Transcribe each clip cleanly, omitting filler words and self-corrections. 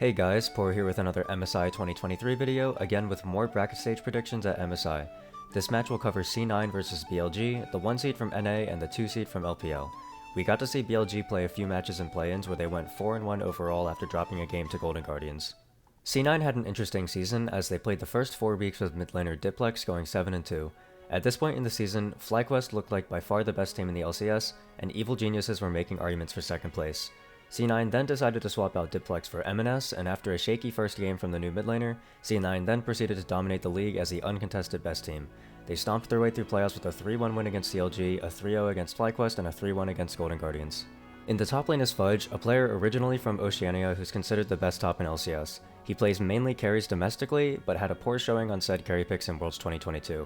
Hey guys, Poro here with another MSI 2023 video, again with more bracket stage predictions at MSI. This match will cover C9 versus BLG, the 1 seed from NA and the 2 seed from LPL. We got to see BLG play a few matches in play-ins where they went 4-1 overall after dropping a game to Golden Guardians. C9 had an interesting season as they played the first 4 weeks with mid laner Diplex going 7-2. At this point in the season, FlyQuest looked like by far the best team in the LCS, and Evil Geniuses were making arguments for second place. C9 then decided to swap out Diplex for MNS, and after a shaky first game from the new mid laner, C9 then proceeded to dominate the league as the uncontested best team. They stomped their way through playoffs with a 3-1 win against CLG, a 3-0 against FlyQuest, and a 3-1 against Golden Guardians. In the top lane is Fudge, a player originally from Oceania who's considered the best top in LCS. He plays mainly carries domestically, but had a poor showing on said carry picks in Worlds 2022.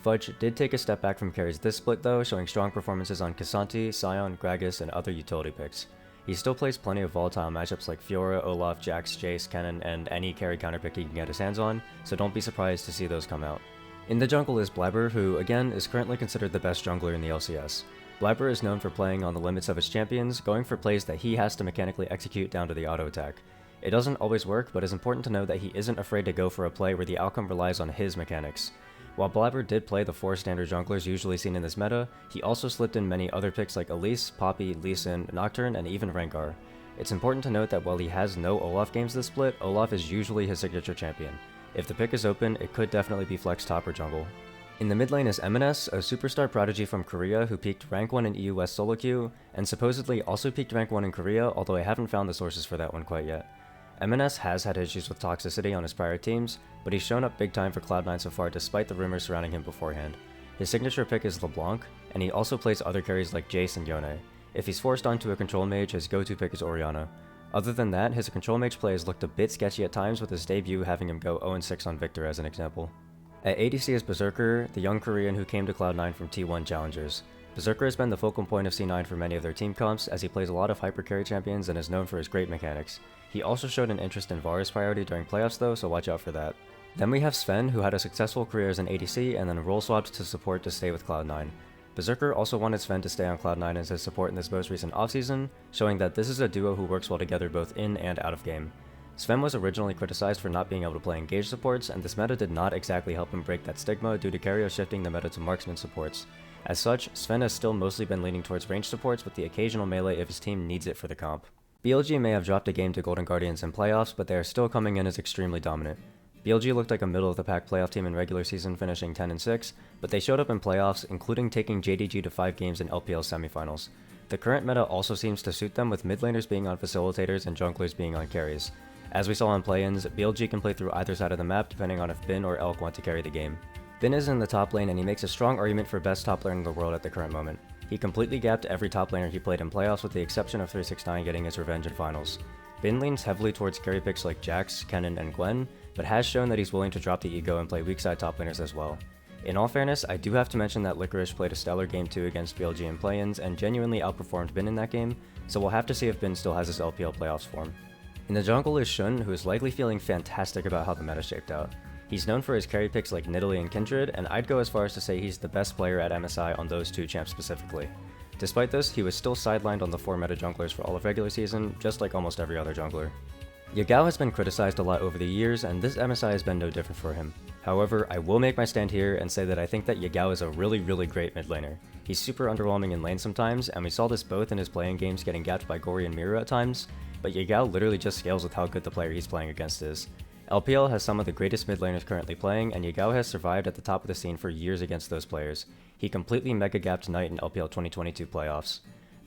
Fudge did take a step back from carries this split though, showing strong performances on Kassanti, Sion, Gragas, and other utility picks. He still plays plenty of volatile matchups like Fiora, Olaf, Jax, Jace, Kennen, and any carry counterpick he can get his hands on, so don't be surprised to see those come out. In the jungle is Blaber, who, again, is currently considered the best jungler in the LCS. Blaber is known for playing on the limits of his champions, going for plays that he has to mechanically execute down to the auto attack. It doesn't always work, but it's important to know that he isn't afraid to go for a play where the outcome relies on his mechanics. While Blaber did play the 4 standard junglers usually seen in this meta, he also slipped in many other picks like Elise, Poppy, Lee Sin, Nocturne, and even Rengar. It's important to note that while he has no Olaf games this split, Olaf is usually his signature champion. If the pick is open, it could definitely be flex top or jungle. In the mid lane is MNS, a superstar prodigy from Korea who peaked rank 1 in EU West solo queue, and supposedly also peaked rank 1 in Korea, although I haven't found the sources for that one quite yet. MNS has had issues with toxicity on his prior teams, but he's shown up big time for Cloud9 so far despite the rumors surrounding him beforehand. His signature pick is LeBlanc, and he also plays other carries like Jace and Yone. If he's forced onto a control mage, his go-to pick is Orianna. Other than that, his control mage play has looked a bit sketchy at times, with his debut having him go 0-6 on Victor as an example. At ADC is Berserker, the young Korean who came to Cloud9 from T1 Challengers. Berserker has been the focal point of C9 for many of their team comps, as he plays a lot of hyper carry champions and is known for his great mechanics. He also showed an interest in Varus priority during playoffs though, so watch out for that. Then we have Zven, who had a successful career as an ADC and then role swapped to support to stay with Cloud9. Berserker also wanted Zven to stay on Cloud9 as his support in this most recent offseason, showing that this is a duo who works well together both in and out of game. Zven was originally criticized for not being able to play engage supports, and this meta did not exactly help him break that stigma due to Kerio shifting the meta to marksman supports. As such, Zven has still mostly been leaning towards range supports with the occasional melee if his team needs it for the comp. BLG may have dropped a game to Golden Guardians in playoffs, but they are still coming in as extremely dominant. BLG looked like a middle-of-the-pack playoff team in regular season, finishing 10-6, but they showed up in playoffs, including taking JDG to 5 games in LPL semifinals. The current meta also seems to suit them, with mid laners being on facilitators and junglers being on carries. As we saw in play-ins, BLG can play through either side of the map depending on if Bin or Elk want to carry the game. Bin is in the top lane and he makes a strong argument for best top laner in the world at the current moment. He completely gapped every top laner he played in playoffs with the exception of 369 getting his revenge in finals. Bin leans heavily towards carry picks like Jax, Kennen, and Gwen, but has shown that he's willing to drop the ego and play weak side top laners as well. In all fairness, I do have to mention that Licorice played a stellar game 2 against BLG in play-ins and genuinely outperformed Bin in that game, so we'll have to see if Bin still has his LPL playoffs form. In the jungle is Shun, who is likely feeling fantastic about how the meta shaped out. He's known for his carry picks like Nidalee and Kindred, and I'd go as far as to say he's the best player at MSI on those 2 champs specifically. Despite this, he was still sidelined on the 4 meta junglers for all of regular season, just like almost every other jungler. Yagao has been criticized a lot over the years, and this MSI has been no different for him. However, I will make my stand here and say that I think that Yagao is a really great mid laner. He's super underwhelming in lane sometimes, and we saw this both in his playing games getting gapped by Gori and Miru at times, but Yagao literally just scales with how good the player he's playing against is. LPL has some of the greatest mid laners currently playing, and Yagao has survived at the top of the scene for years against those players. He completely mega gapped Knight in LPL 2022 playoffs.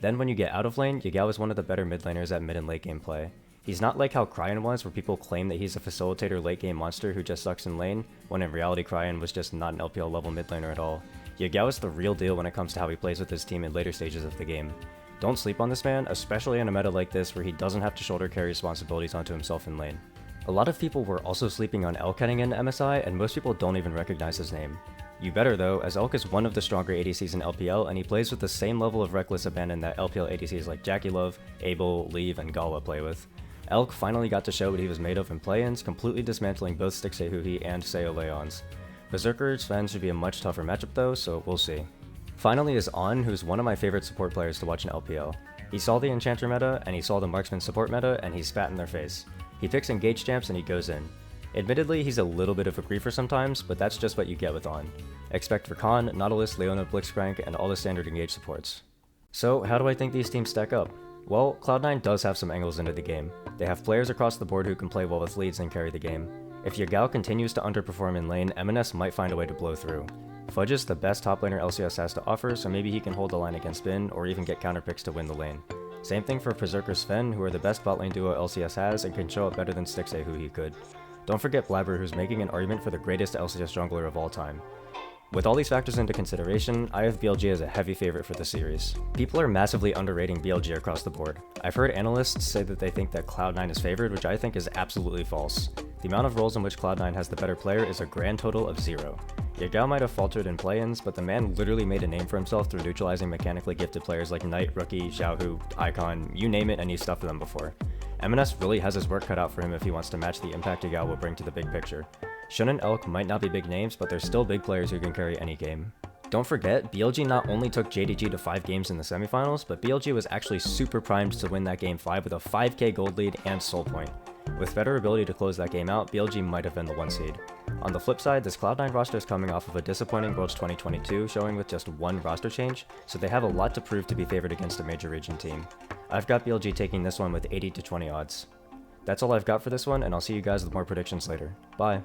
Then when you get out of lane, Yagao is one of the better mid laners at mid and late game play. He's not like how Cryon was, where people claim that he's a facilitator late game monster who just sucks in lane, when in reality Cryon was just not an LPL level mid laner at all. Yagao is the real deal when it comes to how he plays with his team in later stages of the game. Don't sleep on this man, especially in a meta like this where he doesn't have to shoulder carry responsibilities onto himself in lane. A lot of people were also sleeping on Elk heading into MSI, and most people don't even recognize his name. You better though, as Elk is one of the stronger ADCs in LPL, and he plays with the same level of reckless abandon that LPL ADCs like Jackie Love, Abel, Leave, and Galwa play with. Elk finally got to show what he was made of in play-ins, completely dismantling both Stixehuhi and Seo Leons. Berserker Zven should be a much tougher matchup though, so we'll see. Finally is On, who's one of my favorite support players to watch in LPL. He saw the Enchanter meta, and he saw the Marksman support meta, and he spat in their face. He picks engage champs and he goes in. Admittedly, he's a little bit of a griefer sometimes, but that's just what you get with On. Expect Rakan, Nautilus, Leona, Blitzcrank, and all the standard engage supports. So, how do I think these teams stack up? Well, Cloud9 does have some angles into the game. They have players across the board who can play well with leads and carry the game. If Yagao continues to underperform in lane, MNS might find a way to blow through. Fudge is the best top laner LCS has to offer, so maybe he can hold the line against Bin, or even get counter picks to win the lane. Same thing for Berserker Zven, who are the best bot lane duo LCS has and can show up better than Stixxay, who he could. Don't forget Blaber, who's making an argument for the greatest LCS jungler of all time. With all these factors into consideration, I have BLG as a heavy favorite for the series. People are massively underrating BLG across the board. I've heard analysts say that they think that Cloud9 is favored, which I think is absolutely false. The amount of roles in which Cloud9 has the better player is a grand total of 0. Yagao might have faltered in play-ins, but the man literally made a name for himself through neutralizing mechanically gifted players like Knight, Rookie, Xiaohu, Icon, you name it, and he stuffed them before. MNS really has his work cut out for him if he wants to match the impact Yagao will bring to the big picture. Shun and Elk might not be big names, but they're still big players who can carry any game. Don't forget, BLG not only took JDG to 5 games in the semifinals, but BLG was actually super primed to win that game 5 with a 5k gold lead and soul point. With better ability to close that game out, BLG might have been the 1 seed. On the flip side, this Cloud9 roster is coming off of a disappointing Worlds 2022 showing with just 1 roster change, so they have a lot to prove to be favored against a major region team. I've got BLG taking this one with 80 to 20 odds. That's all I've got for this one, and I'll see you guys with more predictions later. Bye!